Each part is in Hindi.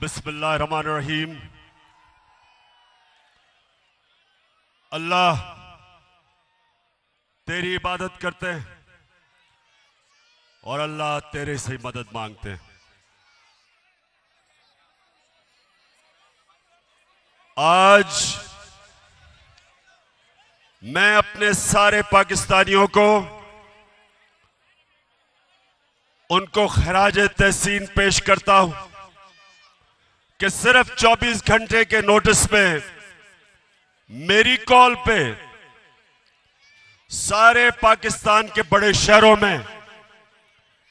बिस्मिल्लाहिर्रहमानिर्रहीम। अल्लाह तेरी इबादत करते हैं और अल्लाह तेरे से मदद मांगते हैं। आज मैं अपने सारे पाकिस्तानियों को उनको खराज तहसीन पेश करता हूं कि सिर्फ 24 घंटे के नोटिस में मेरी कॉल पे सारे पाकिस्तान के बड़े शहरों में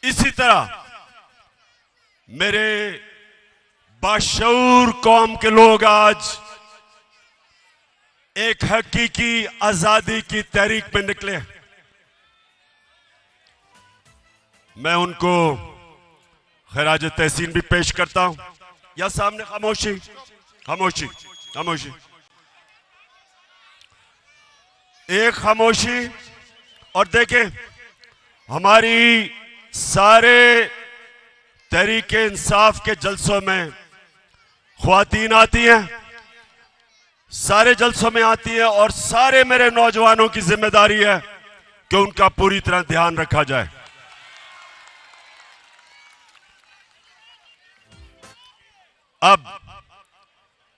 इसी तरह मेरे बाशऊर कौम के लोग आज एक हकीकी आजादी की तहरीक में निकले। मैं उनको खराज तहसीन भी पेश करता हूं। या सामने खामोशी खामोशी खामोशी, एक खामोशी। और देखें, हमारी सारे तहरीक इंसाफ के जलसों में ख्वातीन आती हैं, सारे जलसों में आती हैं और सारे मेरे नौजवानों की जिम्मेदारी है कि उनका पूरी तरह ध्यान रखा जाए। अब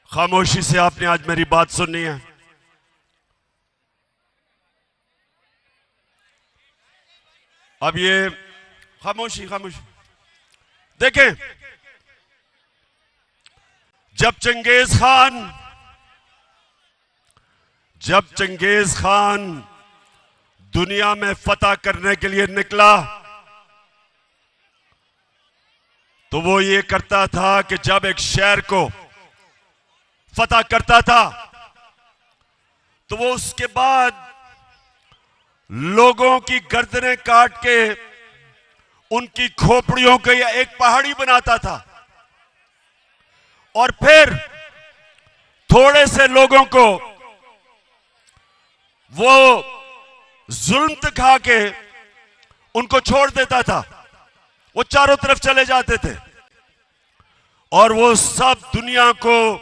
खामोशी से आपने आज मेरी बात सुननी है। अब ये खामोशी खामोशी। देखें, जब चंगेज खान दुनिया में फतह करने के लिए निकला तो वो ये करता था कि जब एक शहर को फतह करता था तो वो उसके बाद लोगों की गर्दनें काट के उनकी खोपड़ियों को एक पहाड़ी बनाता था और फिर थोड़े से लोगों को वो जुल्म दिखा के उनको छोड़ देता था। वो चारों तरफ चले जाते थे और वो सब दुनिया को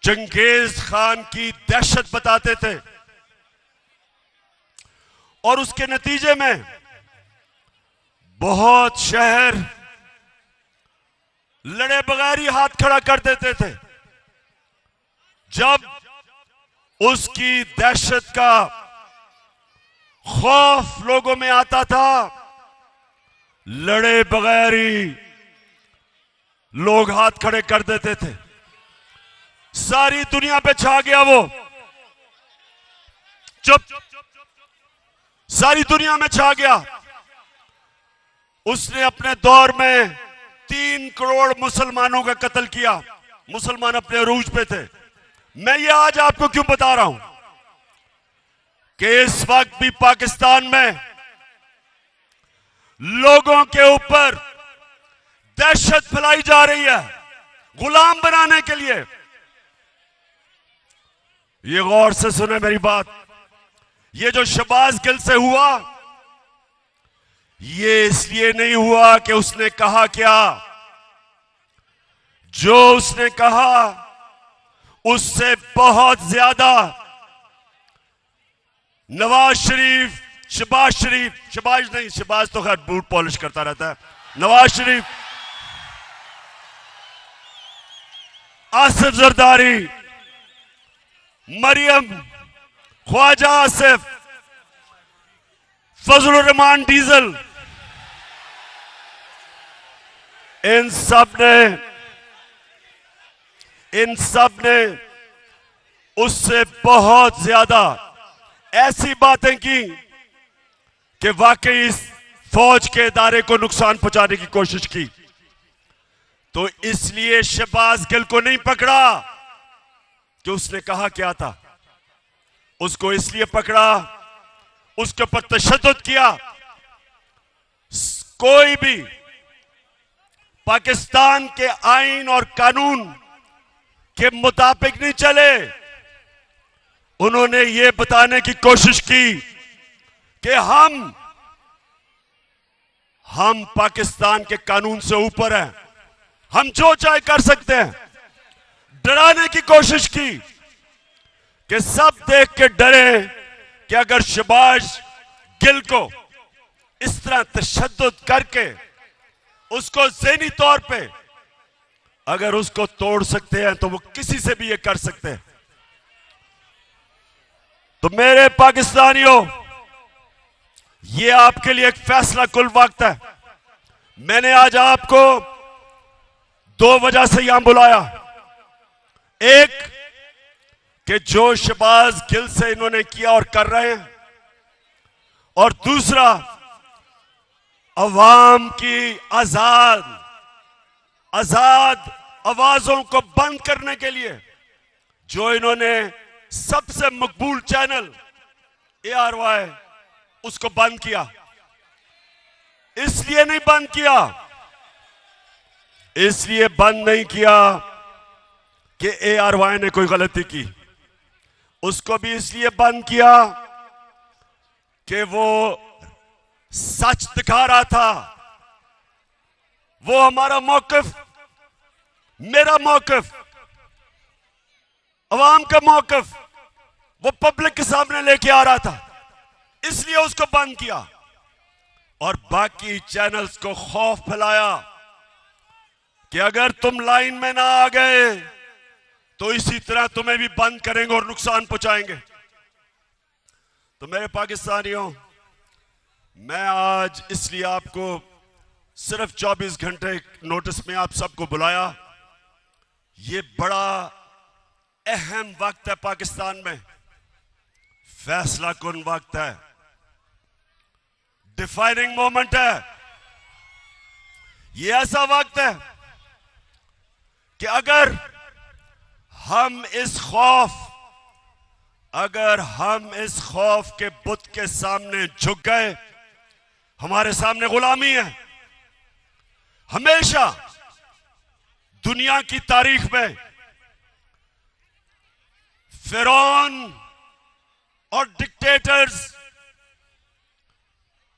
चंगेज खान की दहशत बताते थे और उसके नतीजे में बहुत शहर लड़े बगैर ही हाथ खड़ा कर देते थे। जब उसकी दहशत का खौफ लोगों में आता था, लड़े बगैर ही लोग हाथ खड़े कर देते थे। सारी दुनिया पे छा गया वो। चुप। सारी दुनिया में छा गया। उसने अपने दौर में 3 करोड़ मुसलमानों का कत्ल किया। मुसलमान अपने अरूज पे थे। मैं ये आज आपको क्यों बता रहा हूं कि इस वक्त भी पाकिस्तान में लोगों के ऊपर दहशत फैलाई जा रही है गुलाम बनाने के लिए। ये गौर से सुने मेरी बात। ये जो शहबाज गिल से हुआ, ये इसलिए नहीं हुआ कि उसने कहा क्या। जो उसने कहा उससे बहुत ज्यादा नवाज शरीफ, शहबाज तो खैर बूट पॉलिश करता रहता है। नवाज शरीफ, आसिफ जरदारी, मरियम, ख्वाजा आसिफ, फजलुर रहमान डीजल, इन सब ने उससे बहुत ज्यादा ऐसी बातें की कि वाकई इस फौज के इदारे को नुकसान पहुंचाने की कोशिश की। तो इसलिए शहबाज गिल को नहीं पकड़ा कि उसने कहा क्या था। उसको इसलिए पकड़ा, उसके ऊपर तशद्दुद किया। कोई भी पाकिस्तान के आईन और कानून के मुताबिक नहीं चले। उन्होंने ये बताने की कोशिश की कि हम पाकिस्तान के कानून से ऊपर हैं, हम जो चाहे कर सकते हैं। डराने की कोशिश की कि सब देख के डरे कि अगर शहबाज गिल को इस तरह तशद्दुद करके उसको ज़हनी तौर पे अगर उसको तोड़ सकते हैं तो वो किसी से भी ये कर सकते हैं। तो मेरे पाकिस्तानियों, ये आपके लिए एक फैसला कुल वक्त है। मैंने आज आपको दो वजह से यहां बुलाया। एक कि जो शहबाज गिल से इन्होंने किया और कर रहे हैं, और दूसरा अवाम की आजाद आवाजों को बंद करने के लिए जो इन्होंने सबसे मकबूल चैनल ARY उसको बंद किया। इसलिए नहीं बंद किया, इसलिए बंद नहीं किया कि ARY ने कोई गलती की। उसको भी इसलिए बंद किया कि वो सच दिखा रहा था। वो हमारा मौकिफ, मेरा मौकिफ, अवाम का मौकिफ वो पब्लिक के सामने लेके आ रहा था, इसलिए उसको बंद किया। और बाकी चैनल्स को खौफ फैलाया कि अगर तुम लाइन में ना आ गए तो इसी तरह तुम्हें भी बंद करेंगे और नुकसान पहुंचाएंगे। तो मेरे पाकिस्तानियों, मैं आज इसलिए आपको सिर्फ 24 घंटे नोटिस में आप सबको बुलाया। ये बड़ा अहम वक्त है पाकिस्तान में, फैसला कुन वक्त है, डिफाइनिंग मोमेंट है। ये ऐसा वक्त है कि अगर हम इस खौफ के बुत के सामने झुक गए, हमारे सामने गुलामी है। हमेशा दुनिया की तारीख में फिरौन और डिक्टेटर्स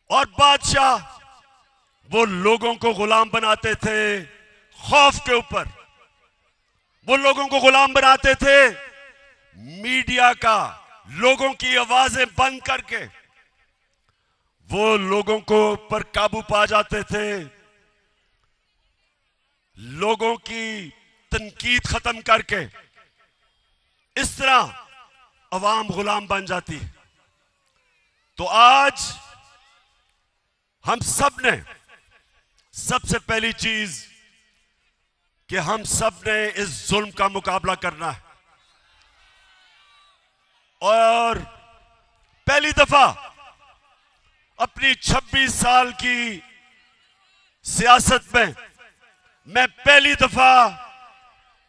और बादशाह वो लोगों को गुलाम बनाते थे खौफ के ऊपर। वो लोगों को गुलाम बनाते थे मीडिया का, लोगों की आवाजें बंद करके वो लोगों को ऊपर काबू पा जाते थे, लोगों की तनकीद खत्म करके। इस तरह अवाम गुलाम बन जाती है। तो आज हम सब ने सबसे पहली चीज कि हम सब ने इस जुल्म का मुकाबला करना है। और पहली दफा अपनी 26 साल की सियासत में मैं पहली दफा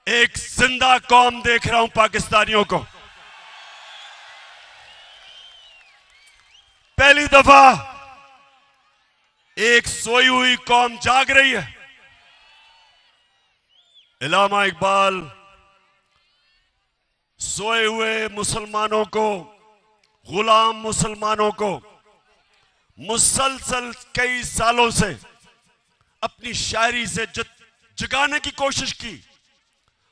एक जिंदा कौम देख रहा हूं पाकिस्तानियों को। पहली दफा एक सोई हुई कौम जाग रही है। इल्लामा इकबाल सोए हुए मुसलमानों को, गुलाम मुसलमानों को मुसलसल कई सालों से अपनी शायरी से जगाने की कोशिश की,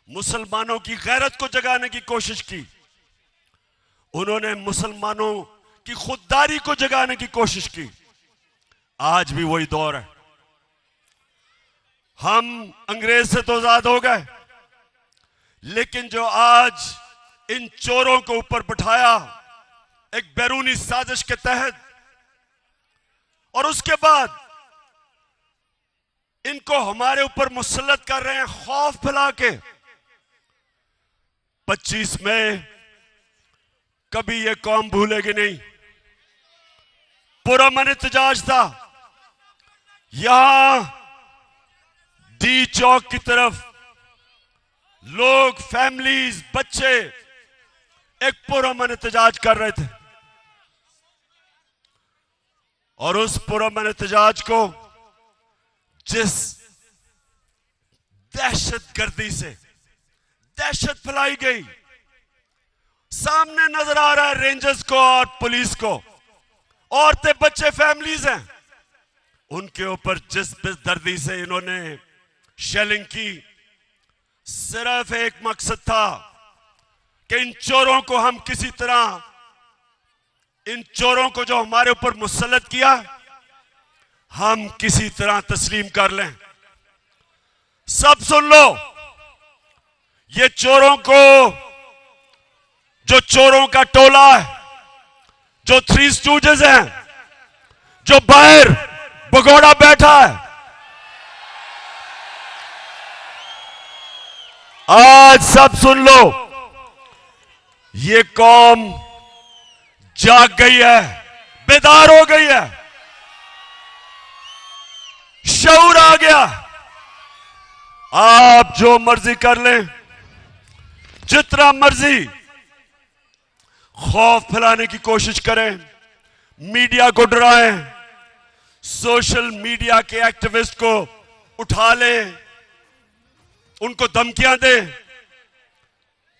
मुसलमानों की गैरत को जगाने की कोशिश की। उन्होंने मुसलमानों की खुददारी को जगाने की कोशिश की। आज भी वही दौर है। हम अंग्रेज से तो आजाद हो गए, लेकिन जो आज इन चोरों को ऊपर बिठाया एक बैरूनी साजिश के तहत, और उसके बाद इनको हमारे ऊपर मुसल्लत कर रहे हैं खौफ फैला के। 25 मई कभी ये कौम भूलेगी नहीं। पुरअमन एहतजाज था। यहां डी चौक की तरफ लोग, फैमिलीज, बच्चे एक पुरअमन एहतजाज कर रहे थे, और उस पुरअमन एहतजाज को जिस दहशतगर्दी से दहशत फैलाई गई, सामने नजर आ रहा है रेंजर्स को और पुलिस को, औरतें, बच्चे, फैमिलीज हैं, उनके ऊपर जिस बेदर्दी से इन्होंने शेलिंग की, सिर्फ एक मकसद था कि इन चोरों को हम किसी तरह, इन चोरों को जो हमारे ऊपर मुसल्लत किया, हम किसी तरह तस्लीम कर लें। सब सुन लो, ये चोरों को, जो चोरों का टोला है, जो थ्री स्टूजेस हैं, जो बाहर भगोड़ा बैठा है, आज सब सुन लो, ये कौम जाग गई है, बेदार हो गई है, शऊर आ गया। आप जो मर्जी कर लें, जितना मर्जी खौफ फैलाने की कोशिश करें, मीडिया को डराएं, सोशल मीडिया के एक्टिविस्ट को उठा लें, उनको धमकियां दें,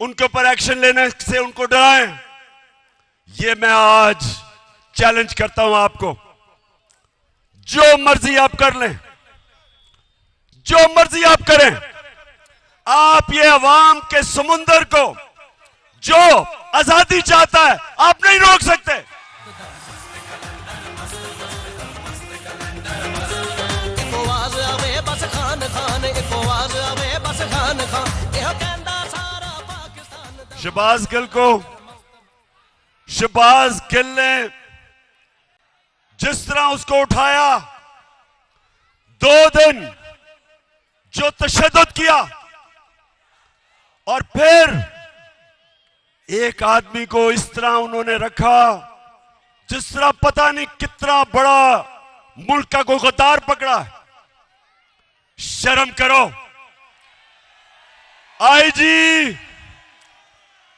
उनके ऊपर एक्शन लेने से उनको डराएं। ये मैं आज चैलेंज करता हूं आपको, जो मर्जी आप कर लें, जो मर्जी आप करें, आप ये अवाम के समुंदर को जो आजादी चाहता है, आप नहीं रोक सकते। शहबाज गिल को, शहबाज गिल ने जिस तरह उसको उठाया, 2 दिन जो तशद्दुद किया, और फिर एक आदमी को इस तरह उन्होंने रखा जिस तरह पता नहीं कितना बड़ा मुल्क का कोई गद्दार पकड़ा है। शर्म करो। आईजी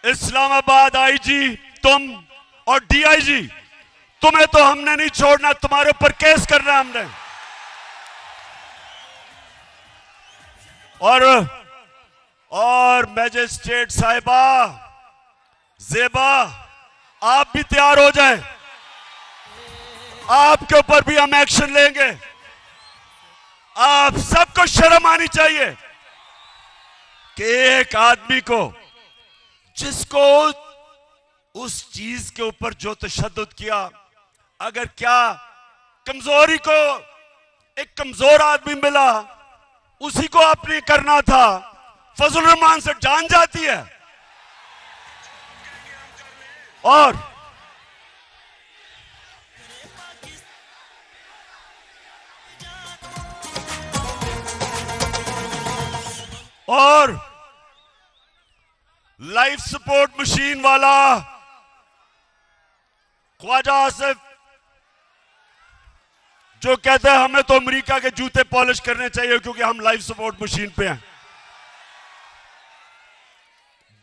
इस्लामाबाद, आईजी तुम और डीआईजी, तुम्हें तो हमने नहीं छोड़ना, तुम्हारे ऊपर केस करना हमने। और मैजिस्ट्रेट साहिबा ज़ेबा, आप भी तैयार हो जाएं, आपके ऊपर भी हम एक्शन लेंगे। आप सबको शर्म आनी चाहिए कि एक आदमी को, जिसको उस चीज के ऊपर जो तशद्दुद किया, अगर क्या कमजोरी को एक कमजोर आदमी मिला, उसी को आपने करना था। फजल रहमान से जान जाती है। और लाइफ सपोर्ट मशीन वाला ख्वाजा आसिफ, जो कहता है हमें तो अमेरिका के जूते पॉलिश करने चाहिए क्योंकि हम लाइफ सपोर्ट मशीन पे हैं।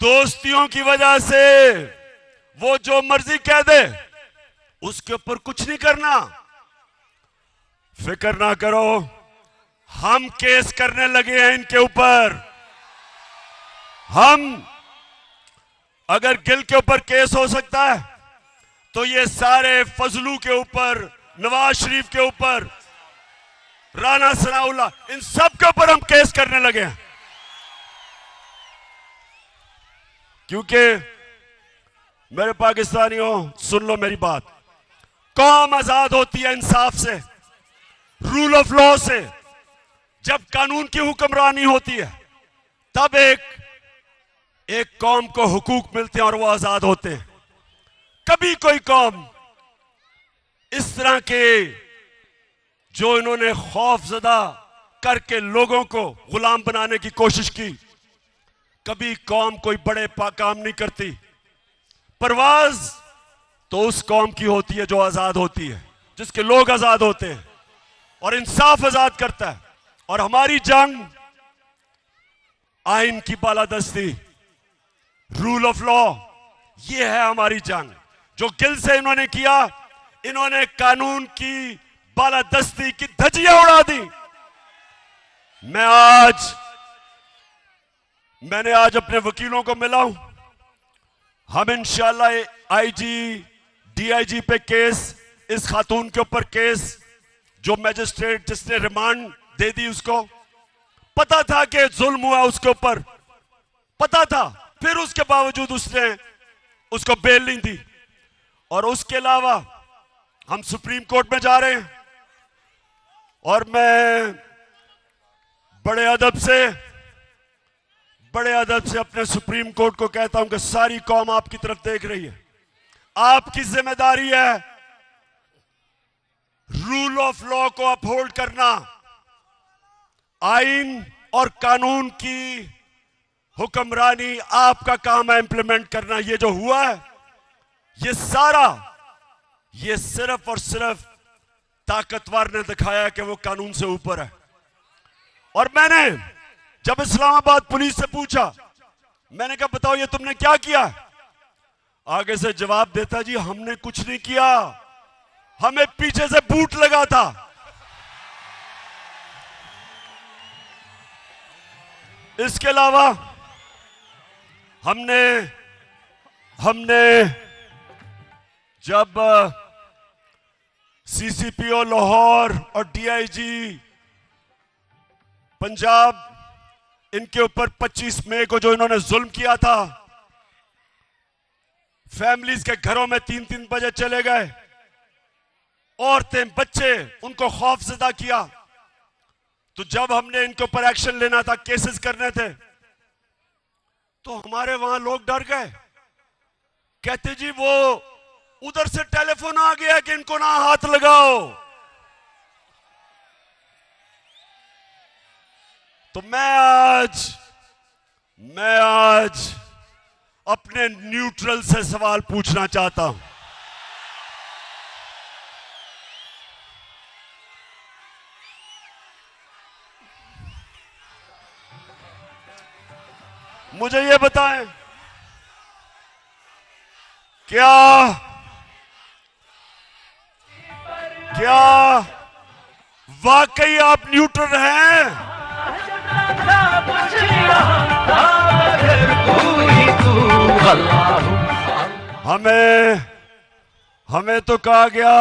दोस्तियों की वजह से वो जो मर्जी कह दे, उसके ऊपर कुछ नहीं करना। फिक्र ना करो, हम केस करने लगे हैं इनके ऊपर। हम, अगर गिल के ऊपर केस हो सकता है तो ये सारे फजलू के ऊपर, नवाज शरीफ के ऊपर, राना सनाउल्लाह, इन सब के ऊपर हम केस करने लगे हैं। क्योंकि मेरे पाकिस्तानियों, सुन लो मेरी बात, कौम आजाद होती है इंसाफ से, रूल ऑफ लॉ से। जब कानून की हुक्मरानी होती है, तब एक कौम को हुकूक मिलते हैं और वो आजाद होते हैं। कभी कोई कौम इस तरह के, जो इन्होंने खौफजदा करके लोगों को गुलाम बनाने की कोशिश की, कभी कौम कोई बड़े काम नहीं करती। परवाज तो उस कौम की होती है जो आजाद होती है, जिसके लोग आजाद होते हैं और इंसाफ आजाद करता है। और हमारी जंग आइन की बालादस्ती, रूल ऑफ लॉ, ये है हमारी जंग। जो गिल से इन्होंने किया, इन्होंने कानून की बालादस्ती की धज्जियां उड़ा दी। मैंने आज अपने वकीलों को मिला हूं। हम इंशाल्लाह आईजी, डीआईजी पे केस, इस खातून के ऊपर केस, जो मैजिस्ट्रेट जिसने रिमांड दे दी उसको, पता था कि जुल्म हुआ उसके ऊपर, पता था, फिर उसके बावजूद उसने उसको बेल नहीं दी। और उसके अलावा हम सुप्रीम कोर्ट में जा रहे हैं और मैं बड़े अदब से अपने सुप्रीम कोर्ट को कहता हूं कि सारी कौम आपकी तरफ देख रही है। आपकी जिम्मेदारी है रूल ऑफ लॉ को अपहोल्ड करना, आइन और कानून की हुक्मरानी आपका काम है इंप्लीमेंट करना। ये जो हुआ है ये सारा, ये सिर्फ और सिर्फ ताकतवर ने दिखाया कि वो कानून से ऊपर है। और मैंने जब इस्लामाबाद पुलिस से पूछा, मैंने कहा बताओ ये तुमने क्या किया, आगे से जवाब देता जी हमने कुछ नहीं किया, हमें पीछे से बूट लगा था। इसके अलावा हमने जब सीसीपीओ लाहौर और डीआईजी पंजाब, इनके ऊपर 25 मई को जो इन्होंने जुल्म किया था, फैमिलीज के घरों में 3-3 बजे चले गए, औरतें बच्चे उनको खौफजदा किया, तो जब हमने इनके ऊपर एक्शन लेना था, केसेस करने थे, तो हमारे वहां लोग डर गए, कहते जी वो उधर से टेलीफोन आ गया कि इनको ना हाथ लगाओ। तो मैं आज अपने न्यूट्रल से सवाल पूछना चाहता हूं। मुझे ये बताएं, क्या वाकई आप न्यूट्रल हैं? हमें तो कहा गया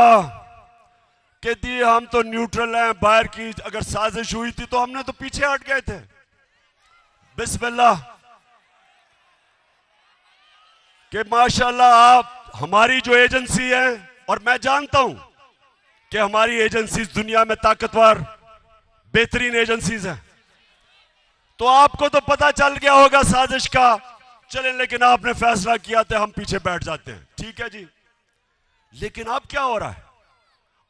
कि दी हम तो न्यूट्रल हैं, बाहर की अगर साजिश हुई थी तो हमने तो पीछे हट गए थे। बिस्मिल्लाह कि माशाल्लाह आप हमारी जो एजेंसी है, और मैं जानता हूं कि हमारी एजेंसीज दुनिया में ताकतवर बेहतरीन एजेंसीज हैं, तो आपको तो पता चल गया होगा साजिश का, चलें, लेकिन आपने फैसला किया था हम पीछे बैठ जाते हैं, ठीक है जी। लेकिन अब क्या हो रहा है?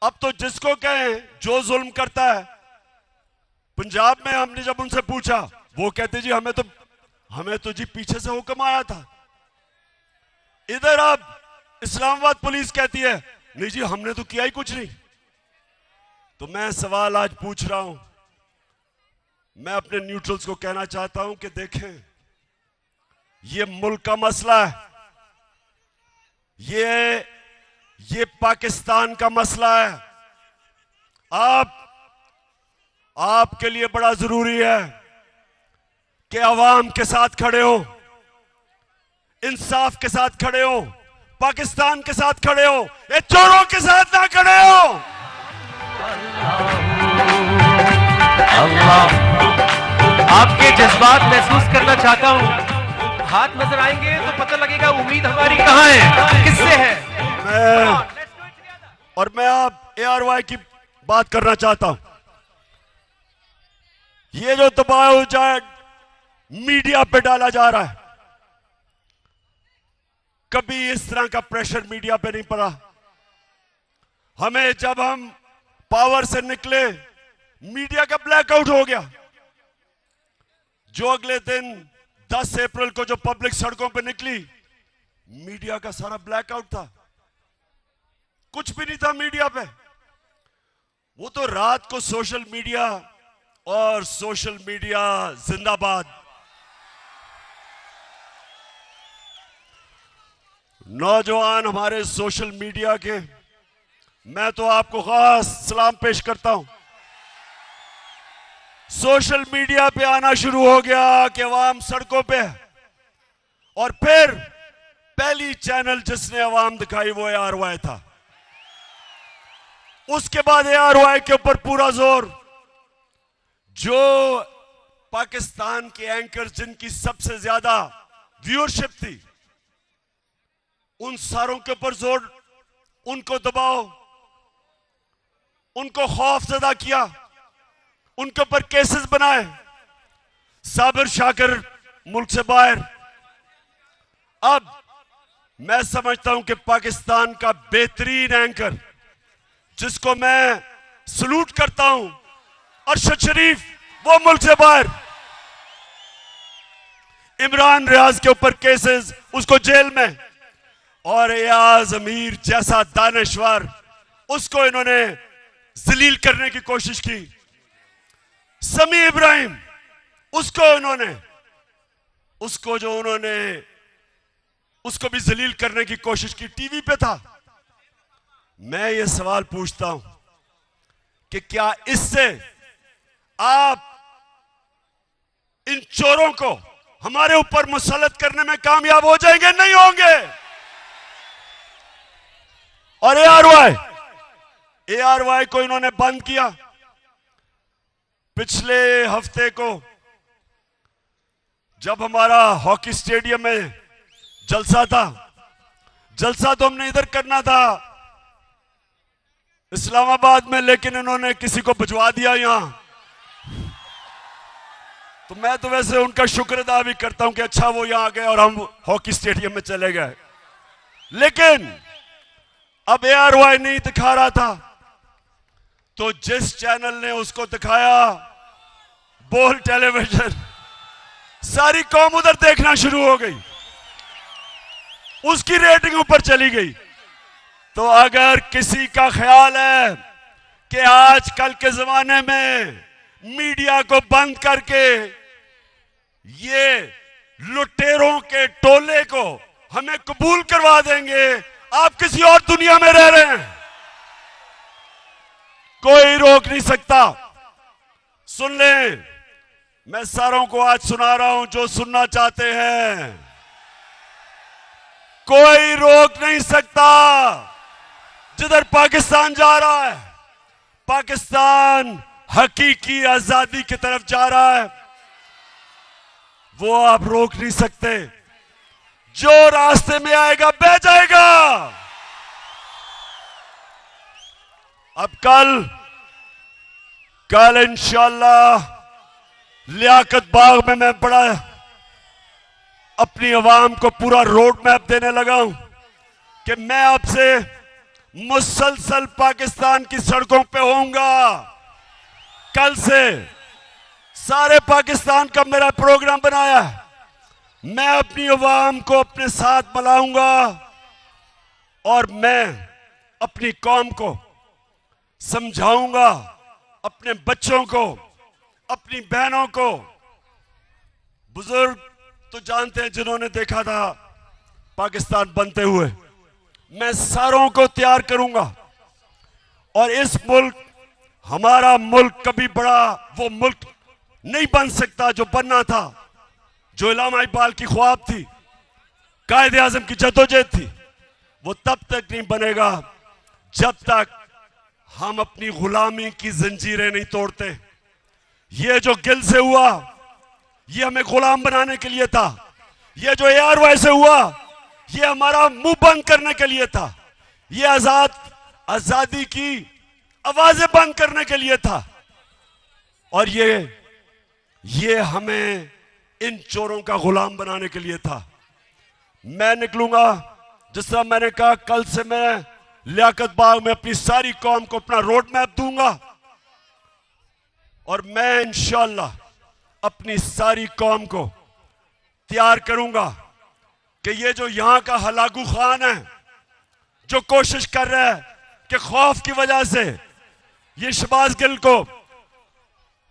अब तो जिसको कहें जो जुल्म करता है, पंजाब में हमने जब उनसे पूछा, वो कहते जी हमें तो जी पीछे से हुक्म आया था। इधर अब इस्लामाबाद पुलिस कहती है नहीं जी हमने तो किया ही कुछ नहीं। तो मैं सवाल आज पूछ रहा हूं, मैं अपने न्यूट्रल्स को कहना चाहता हूं कि देखें, ये मुल्क का मसला है, ये पाकिस्तान का मसला है। आपके लिए बड़ा जरूरी है कि अवाम के साथ खड़े हो, इंसाफ के साथ खड़े हो, पाकिस्तान के साथ खड़े हो, ये चोरों के साथ ना खड़े हो। अल्लाह, आपके जज्बात महसूस करना चाहता हूं। हाथ नजर आएंगे तो पता लगेगा उम्मीद हमारी कहां है, किससे है। मैं आप ARY की बात करना चाहता हूं। ये जो दबाव मीडिया पे डाला जा रहा है, कभी इस तरह का प्रेशर मीडिया पे नहीं पड़ा। जब हम पावर से निकले, मीडिया का ब्लैकआउट हो गया। जो अगले दिन 10 अप्रैल को जो पब्लिक सड़कों पे निकली, मीडिया का सारा ब्लैकआउट था, कुछ भी नहीं था मीडिया पे। वो तो रात को सोशल मीडिया जिंदाबाद। नौजवान हमारे सोशल मीडिया के, मैं तो आपको खास सलाम पेश करता हूं। सोशल मीडिया पे आना शुरू हो गया कि अवाम सड़कों पे, और फिर पहली चैनल जिसने अवाम दिखाई वो ARY था। उसके बाद ARY के ऊपर पूरा जोर, जो पाकिस्तान के एंकर जिनकी सबसे ज्यादा व्यूअरशिप थी, उन सारों के ऊपर जोर, उनको दबाओ, उनको खौफजदा किया, उनके ऊपर केसेस बनाए। साबिर शाकिर मुल्क से बाहर। अब मैं समझता हूं कि पाकिस्तान का बेहतरीन एंकर जिसको मैं सलूट करता हूं, अरशद शरीफ, वो मुल्क से बाहर। इमरान रियाज के ऊपर केसेस, उसको जेल में। और एयाज अमीर जैसा दानश्वर, उसको इन्होंने जलील करने की कोशिश की। समी इब्राहिम, उसको भी जलील करने की कोशिश की, टीवी पे था। मैं ये सवाल पूछता हूं कि क्या इससे आप इन चोरों को हमारे ऊपर मुसल्लत करने में कामयाब हो जाएंगे? नहीं होंगे। और ARY को इन्होंने बंद किया। पिछले हफ्ते को जब हमारा हॉकी स्टेडियम में जलसा था, जलसा तो हमने इधर करना था इस्लामाबाद में, लेकिन इन्होंने किसी को भिजवा दिया यहां। तो मैं तो वैसे उनका शुक्र अदा भी करता हूं कि अच्छा वो यहां आ गए और हम हॉकी स्टेडियम में चले गए। लेकिन अब ARY नहीं दिखा रहा था, तो जिस चैनल ने उसको दिखाया, बोल टेलीविजन, सारी कौम उधर देखना शुरू हो गई, उसकी रेटिंग ऊपर चली गई। तो अगर किसी का ख्याल है कि आजकल के जमाने में मीडिया को बंद करके ये लुटेरों के टोले को हमें कबूल करवा देंगे, आप किसी और दुनिया में रह रहे हैं। कोई रोक नहीं सकता। सुन लें, मैं सारों को आज सुना रहा हूं जो सुनना चाहते हैं। कोई रोक नहीं सकता। जिधर पाकिस्तान जा रहा है, पाकिस्तान हकीकी आजादी की तरफ जा रहा है, वो आप रोक नहीं सकते। जो रास्ते में आएगा बह जाएगा। अब कल इंशाअल्लाह लियाकत बाग में मैं बड़ा अपनी आवाम को पूरा रोड मैप देने लगा हूं कि मैं आपसे मुसलसल पाकिस्तान की सड़कों पे होऊंगा। कल से सारे पाकिस्तान का मेरा प्रोग्राम बनाया है। मैं अपनी आवाम को अपने साथ मिलाऊंगा और मैं अपनी कौम को समझाऊंगा, अपने बच्चों को, अपनी बहनों को। बुजुर्ग तो जानते हैं जिन्होंने देखा था पाकिस्तान बनते हुए। मैं सारों को तैयार करूंगा और इस मुल्क, हमारा मुल्क कभी बड़ा वो मुल्क नहीं बन सकता जो बनना था, जो इलामा इकबाल की ख्वाब थी, कायदे आजम की जद्दोजहद थी। वो तब तक नहीं बनेगा जब तक हम अपनी गुलामी की जंजीरें नहीं तोड़ते। ये जो गिल से हुआ, ये हमें गुलाम बनाने के लिए था। ये जो ARY से हुआ, ये हमारा मुंह बंद करने के लिए था। ये आजादी की आवाजें बंद करने के लिए था। और ये हमें इन चोरों का गुलाम बनाने के लिए था। मैं निकलूंगा, जिस तरह मैंने कहा, कल से मैं लियाकत बाग में अपनी सारी कौम को अपना रोड मैप दूंगा और मैं इंशाअल्लाह अपनी सारी कौम को तैयार करूंगा कि ये जो यहां का हलाकू खान है, जो कोशिश कर रहा है कि खौफ की वजह से ये शहबाज गिल को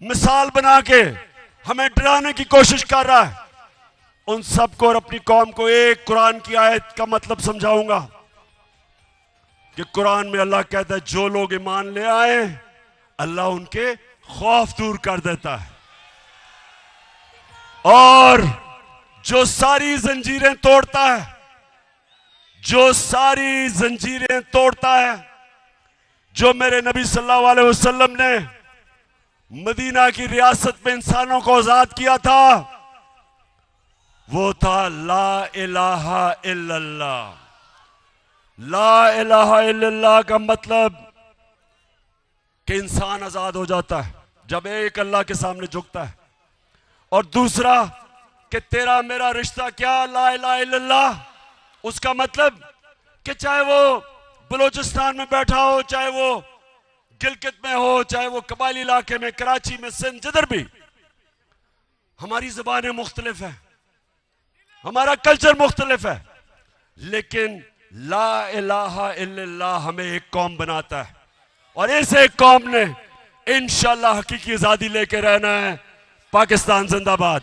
मिसाल बना के हमें डराने की कोशिश कर रहा है, उन सबको और अपनी कौम को एक कुरान की आयत का मतलब समझाऊंगा कि कुरान में अल्लाह कहता है जो लोग ईमान ले आए अल्लाह उनके खौफ दूर कर देता है, और जो सारी जंजीरें तोड़ता है, जो सारी जंजीरें तोड़ता है, जो मेरे नबी सल्लल्लाहु अलैहि वसल्लम ने मदीना की रियासत में इंसानों को आजाद किया था, वो था ला इलाहा इल्लल्लाह। ला इलाहा इल्लल्लाह का मतलब कि इंसान आजाद हो जाता है जब एक अल्लाह के सामने झुकता है। और दूसरा कि तेरा मेरा रिश्ता क्या, ला इलाहा इल्लल्लाह, उसका मतलब कि चाहे वो बलूचिस्तान में बैठा हो, चाहे वो गिलगित में हो, चाहे वो कबायली इलाके में, कराची में, सिंध, जिधर भी, हमारी जुबानें मुख्तलिफ है, हमारा कल्चर मुख्तलिफ है, लेकिन ला इलाहा इल्लल्लाह हमें एक कौम बनाता है। और इस एक कौम ने इंशाअल्लाह हकीकी आजादी लेके रहना है। पाकिस्तान जिंदाबाद।